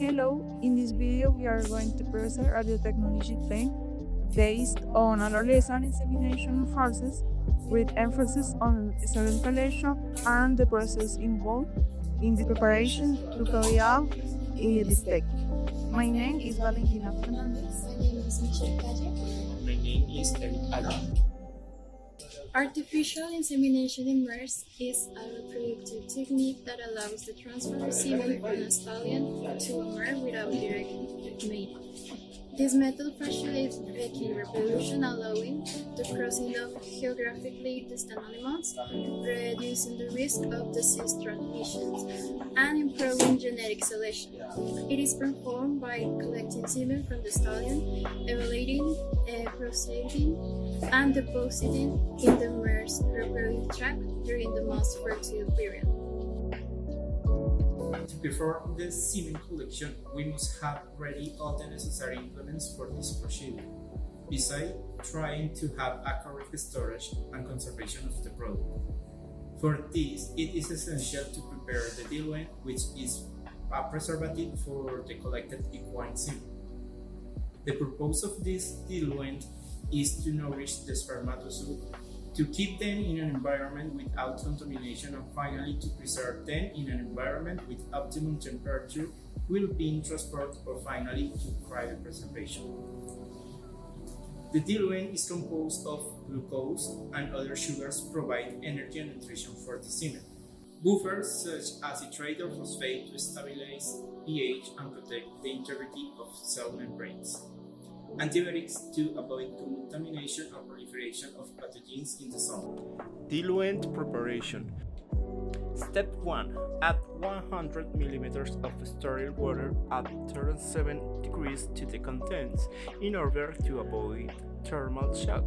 Hello, in this video we are going to present a biotechnology theme based on adolescent insemination process with emphasis on cell installation and the process involved in the preparation to carry out this technique. My name is Valentina Fernandez. My name is Michelle Calle. My name is Eric Adam. Artificial insemination in mares is a reproductive technique that allows the transfer of semen from a stallion to a mare without direct mating. This method facilitates equine reproduction, allowing the crossing of geographically distant animals, reducing the risk of disease transmissions, and improving genetic selection. It is performed by collecting semen from the stallion, evaluating, processing, and depositing in the mare's reproductive tract during the most fertile period. To perform the semen collection, we must have ready all the necessary implements for this procedure, besides trying to have a correct storage and conservation of the product. For this, it is essential to prepare the diluent, which is a preservative for the collected equine semen. The purpose of this diluent is to nourish the spermatozoa, to keep them in an environment without contamination, and finally to preserve them in an environment with optimum temperature, will be in transport, or finally to cryopreservation. The diluent is composed of glucose and other sugars provide energy and nutrition for the semen. Buffers such as citrate or phosphate to stabilize pH and protect the integrity of cell membranes. Antibiotics to avoid contamination or proliferation of pathogens in the zone. Diluent preparation. Step 1. Add 100 ml of sterile water at 37 degrees to the contents in order to avoid thermal shock.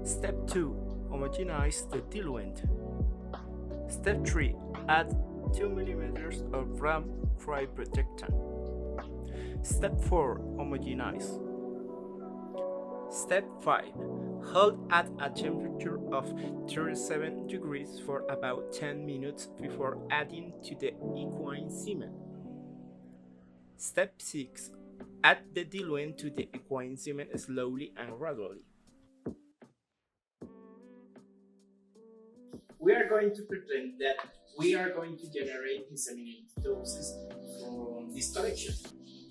Step 2. Homogenize the diluent. Step 3. Add 2 ml of ram fry protectant. Step 4. Homogenize. Step 5. Hold at a temperature of 37 degrees for about 10 minutes before adding to the equine semen. Step 6. Add the diluent to the equine semen slowly and gradually. We are going to pretend that we are going to generate inseminated doses from this collection.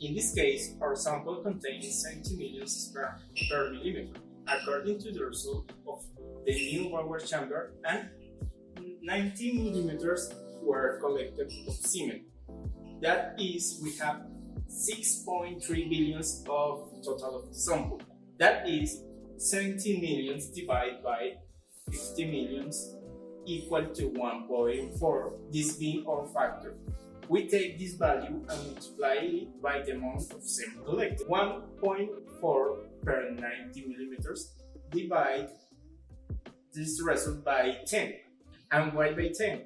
In this case, our sample contains 70 million sperm per millimeter, according to the result of the new grower chamber, and 90 millimeters were collected of semen. That is, we have 6.3 billions of total of the sample. That is 70 millions divided by 50 millions equal to 1.4, this being our factor. We take this value and multiply it by the amount of semen collected. 1.4 per 90 millimeters divide this result by 10. And why by 10?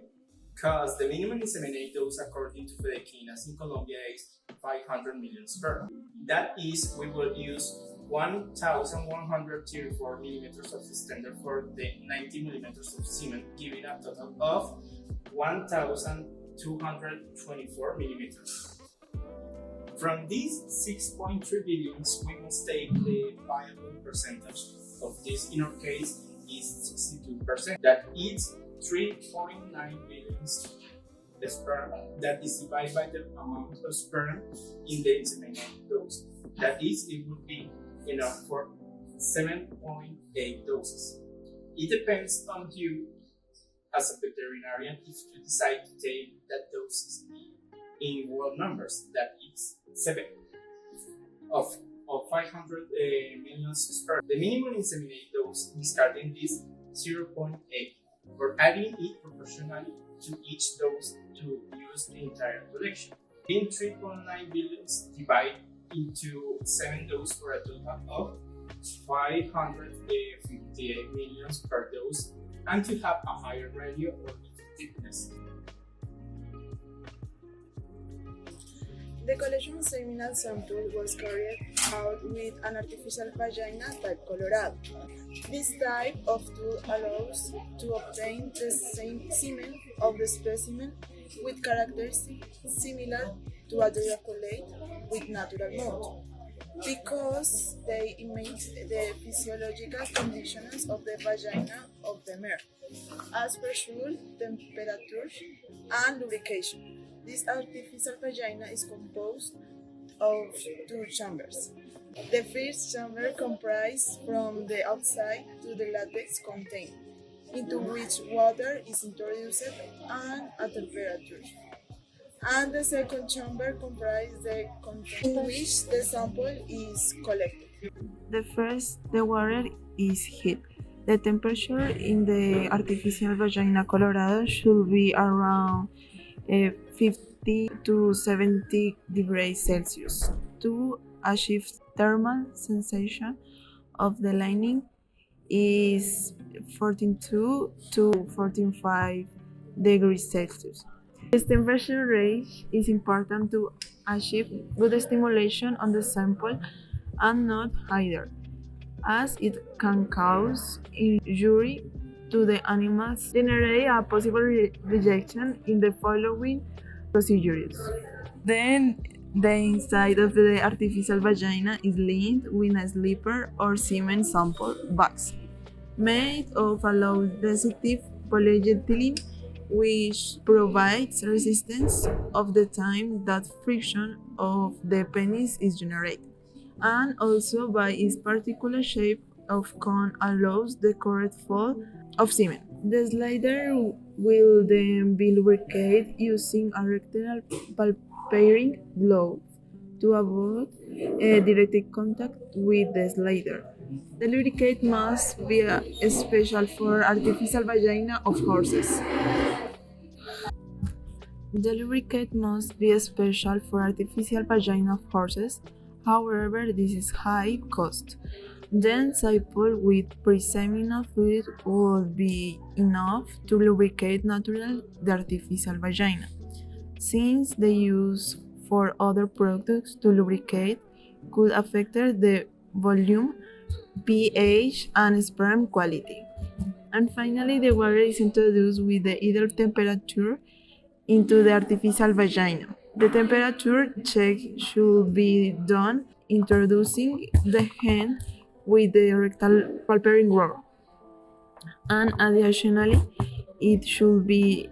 Because the minimum inseminated dose according to Equinos in Colombia is 500 million sperm. That is, we will use 1,134 millimeters of standard for the 90 millimeters of semen, giving a total of 1,224 millimeters. From these 6.3 billions, we must take the viable percentage of this. In our case, is 62%. That is 3.9 billion sperm. That is divided by the amount of sperm in the inseminated dose. That is, it would be enough for 7.8 doses. It depends on you as a veterinarian if you decide to take that doses in world numbers. That is 7 of 500 million sperm. The minimum inseminated dose discarding is 0.8, or adding it proportionally to each dose to use the entire collection. Being 3.9 billion divided into 7 doses for a total of 558 millions per dose, and to have a higher ratio or effectiveness. The collection of seminal sample was carried out with an artificial vagina type Colorado. This type of tool allows to obtain the same semen of the specimen with characteristics similar to a ejaculate with natural mode, because they image the physiological conditions of the vagina of the mare, as pressure, temperature, and lubrication. This artificial vagina is composed of two chambers. The first chamber comprises from the outside to the latex container, into which water is introduced and a temperature. And the second chamber comprises the container in which the sample is collected. The water is heat. The temperature in the artificial vagina colorado should be around 50 to 70 degrees Celsius to achieve thermal sensation of the lining is 14.2 to 14.5 degrees Celsius. This temperature range is important to achieve good stimulation on the sample and not higher, as it can cause injury to the animals, generate a possible rejection in the following procedures. Then the inside of the artificial vagina is lined with a slipper or semen sample box made of a low density polyethylene, which provides resistance of the time that friction of the penis is generated, and also by its particular shape of cone allows the correct flow of semen. The slider will then be lubricated using a rectal palpating glove to avoid direct contact with the slider. The lubricant must be special for artificial vagina of horses. The lubricant must be special for artificial vagina of horses. However, this is high cost. Then sample with pre-seminal fluid would be enough to lubricate naturally the artificial vagina, since the use for other products to lubricate could affect the volume, pH, and sperm quality. And finally, the water is introduced with the ideal temperature into the artificial vagina. The temperature check should be done introducing the hand with the rectal palpating glove, and additionally, it should be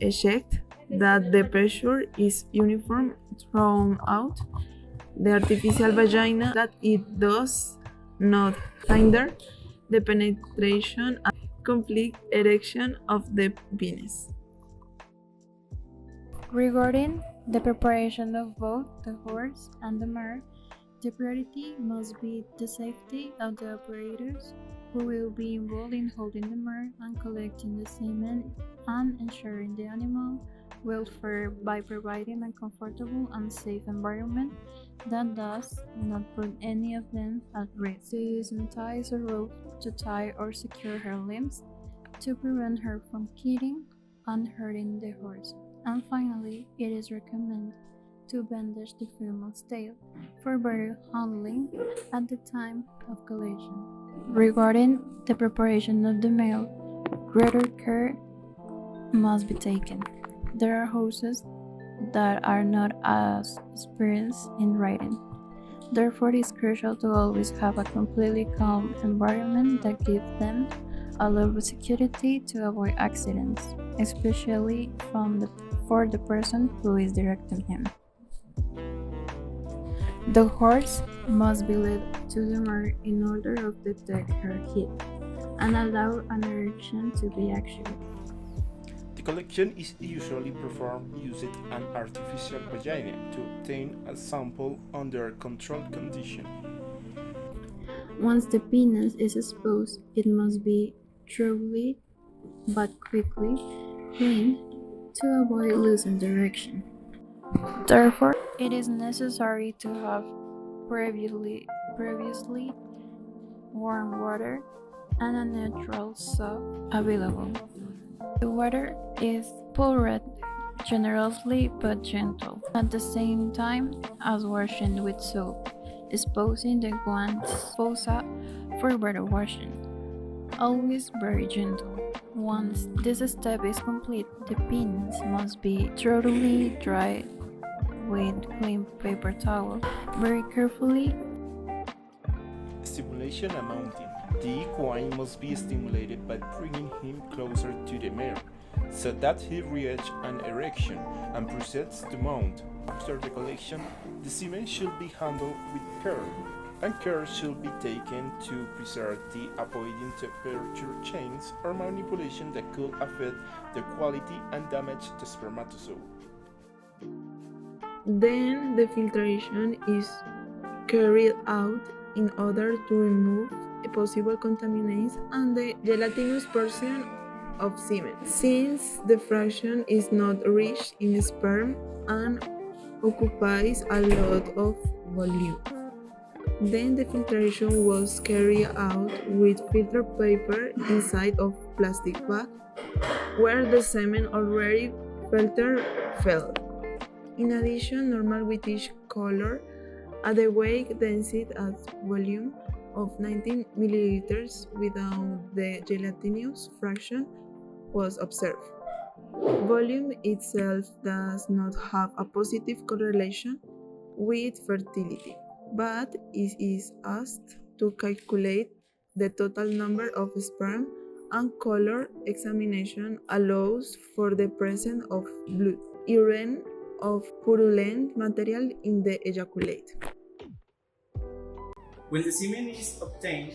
checked that the pressure is uniform throughout the artificial vagina, that it does not hinder the penetration and complete erection of the penis. Regarding the preparation of both the horse and the mare, the priority must be the safety of the operators who will be involved in holding the mare and collecting the semen, and ensuring the animal welfare by providing a comfortable and safe environment that does not put any of them at risk. Using ties or rope to tie or secure her limbs to prevent her from kidding and hurting the horse. And finally, it is recommended to bandage the female's tail for better handling at the time of collation. Regarding the preparation of the male, greater care must be taken. There are horses that are not as experienced in riding. Therefore, it is crucial to always have a completely calm environment that gives them a level of security to avoid accidents, especially for the person who is directing him. The horse must be led to the mare in order to detect her heat and allow an erection to be achieved. The collection is usually performed using an artificial vagina to obtain a sample under controlled conditions. Once the penis is exposed, it must be thoroughly but quickly cleaned to avoid losing direction. Therefore, it is necessary to have previously warm water and a neutral soap available. The water is poured generously but gentle, at the same time as washing with soap, exposing the guantes fossa for better washing. Always very gentle. Once this step is complete, the pins must be thoroughly dried with clean paper towel very carefully. Stimulation and mounting. The equine must be stimulated by bringing him closer to the mare, so that he reaches an erection and proceeds to mount. After the collection, the semen should be handled with care, and care should be taken to preserve the avoiding temperature change or manipulation that could affect the quality and damage the spermatozoa. Then the filtration is carried out in order to remove possible contaminants and the gelatinous portion of semen, since the fraction is not rich in sperm and occupies a lot of volume. Then the filtration was carried out with filter paper inside of plastic bag, where the semen already filtered fell. In addition, normal with each color at the weight density at volume of 19 milliliters without the gelatinous fraction was observed. Volume itself does not have a positive correlation with fertility, but it is asked to calculate the total number of sperm, and color examination allows for the presence of blood, urine, of purulent material in the ejaculate. When the semen is obtained,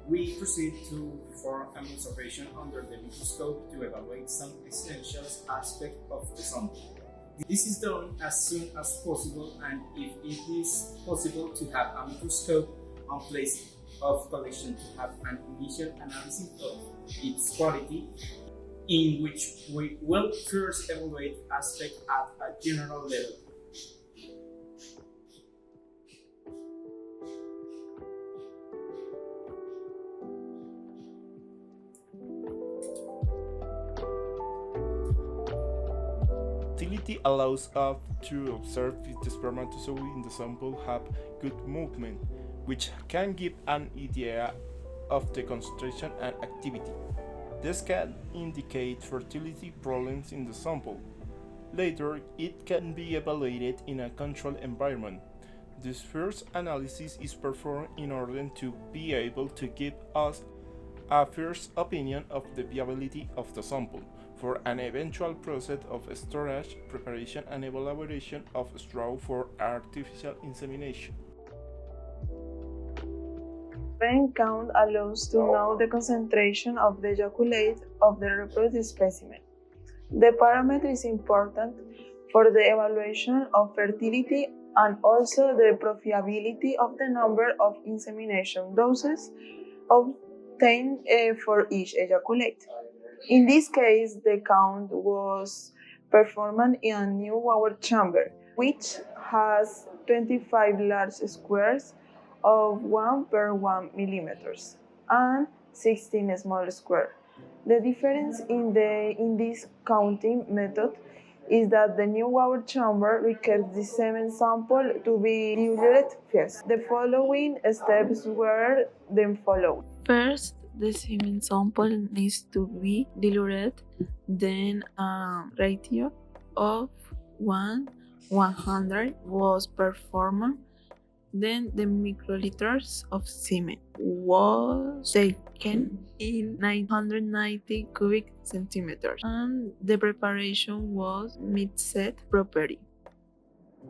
we proceed to perform an observation under the microscope to evaluate some essential aspects of the sample. This is done as soon as possible, and if it is possible to have a microscope on place of collection to have an initial analysis of its quality, in which we will first evaluate aspects at a general level. Motility allows us to observe if the spermatozoa in the sample have good movement, which can give an idea of the concentration and activity. This can indicate fertility problems in the sample. Later, it can be evaluated in a controlled environment. This first analysis is performed in order to be able to give us a first opinion of the viability of the sample for an eventual process of storage, preparation, and elaboration of straw for artificial insemination. Sperm count allows to know the concentration of the ejaculate of the reproduced specimen. The parameter is important for the evaluation of fertility and also the profitability of the number of insemination doses obtained for each ejaculate. In this case, the count was performed in a new water chamber, which has 25 large squares of 1 per 1 millimeters and 16 small squares. The difference in this counting method is that the new water chamber requires the semen sample to be diluted first. The following steps were then followed. First, the semen sample needs to be diluted, then a ratio of 1:100 was performed. Then the microliters of semen was taken in 990 cubic centimeters, and the preparation was mixed properly.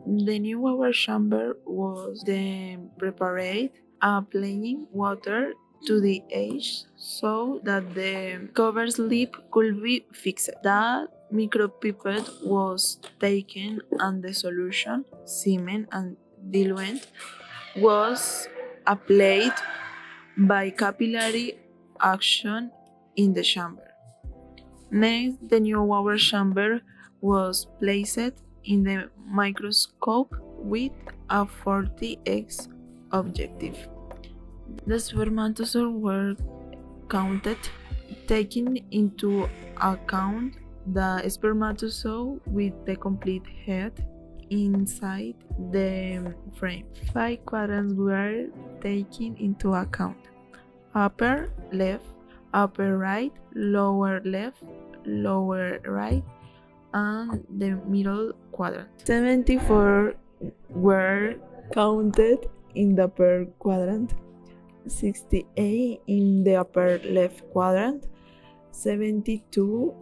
The new water chamber was then prepared, applying water to the edge so that the cover slip could be fixed. That micropipette was taken and the solution, semen and diluent, was applied by capillary action in the chamber. Next, the new water chamber was placed in the microscope with a 40x objective. The spermatozoa were counted, taking into account the spermatozoa with the complete head inside the frame. 5 quadrants were taken into account: upper left, upper right, lower left, lower right, and the middle quadrant. 74 were counted in the upper quadrant, 68 in the upper left quadrant, 72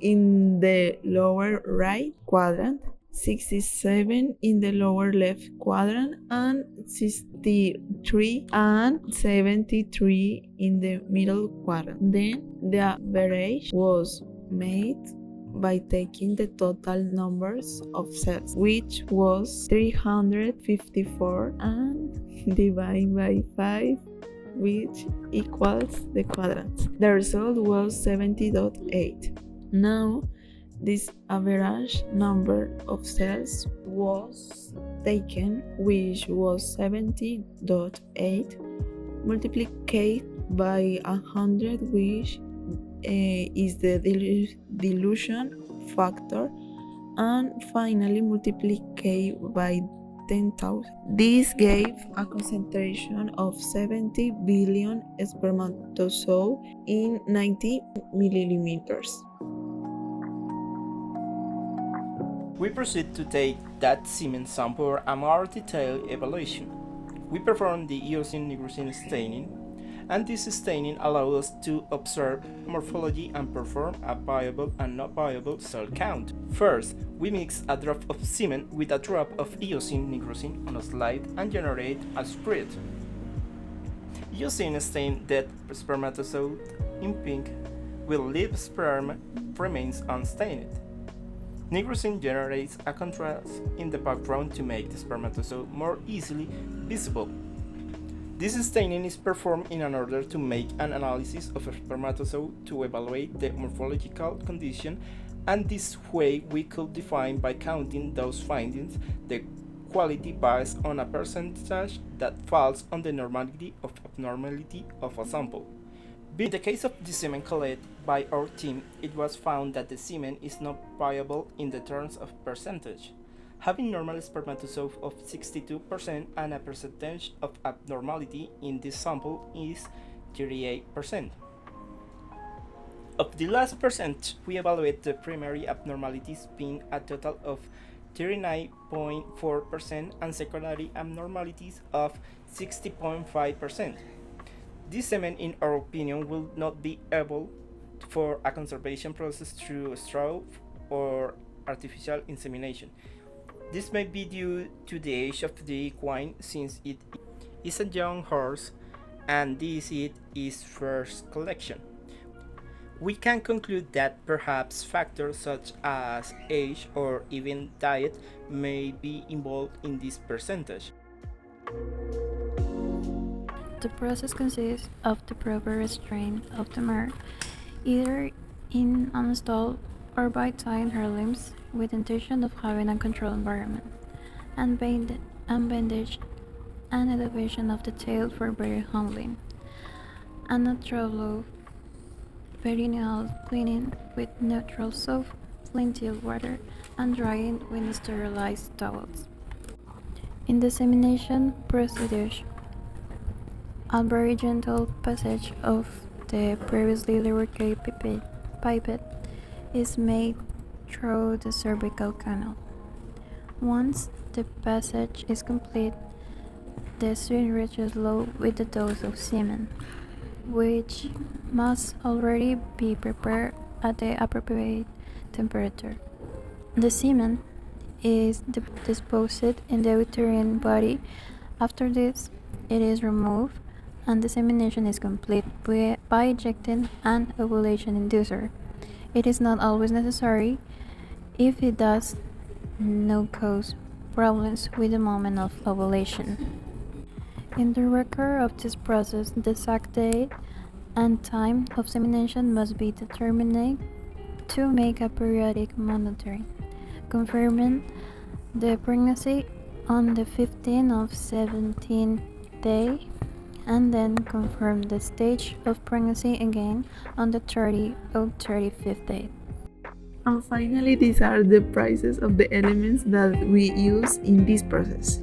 in the lower right quadrant, 67 in the lower left quadrant, and 63 and 73 in the middle quadrant. Then the average was made by taking the total numbers of cells, which was 354, and dividing by 5, which equals the quadrants. The result was 70.8. Now, this average number of cells was taken, which was 70.8, multiplied by 100, which is the dilution factor, and finally multiplied by 10,000. This gave a concentration of 70 billion spermatozoa in 90 milliliters. We proceed to take that semen sample for a more detailed evaluation. We perform the eosin-nigrosin staining, and this staining allows us to observe morphology and perform a viable and not viable cell count. First, we mix a drop of semen with a drop of eosin-nigrosin on a slide and generate a spread. Eosin stain dead spermatozoa in pink, while live sperm remains unstained. Nigrosin generates a contrast in the background to make the spermatozoa more easily visible. This staining is performed in order to make an analysis of a spermatozoa to evaluate the morphological condition, and this way we could define by counting those findings the quality based on a percentage that falls on the normality of abnormality of a sample. In the case of the semen collected by our team, it was found that the semen is not viable in the terms of percentage, having normal spermatozoa of 62% and a percentage of abnormality in this sample is 38%. Of the last percent, we evaluate the primary abnormalities being a total of 39.4% and secondary abnormalities of 60.5%. This semen, in our opinion, will not be able for a conservation process through straw or artificial insemination. This may be due to the age of the equine, since it is a young horse and this is its first collection. We can conclude that perhaps factors such as age or even diet may be involved in this percentage. The process consists of the proper restraint of the mare, either in an stall or by tying her limbs with the intention of having a controlled environment, and bandage and elevation of the tail for better handling, and a thorough perineal cleaning with neutral soap, plenty of water, and drying with sterilized towels. In the insemination procedure, a very gentle passage of the previously lubricated pipette is made through the cervical canal. Once the passage is complete, the syringe is loaded with the dose of semen, which must already be prepared at the appropriate temperature. The semen is disposed in the uterine body. After this, it is removed and the insemination is complete by injecting an ovulation inducer. It is not always necessary if it does not cause problems with the moment of ovulation. In the record of this process, the exact date and time of insemination must be determined to make a periodic monitoring, confirming the pregnancy on the 15th of 17th day, and then confirm the stage of pregnancy again on the 30th or 35th day. And finally, these are the prices of the elements that we use in this process.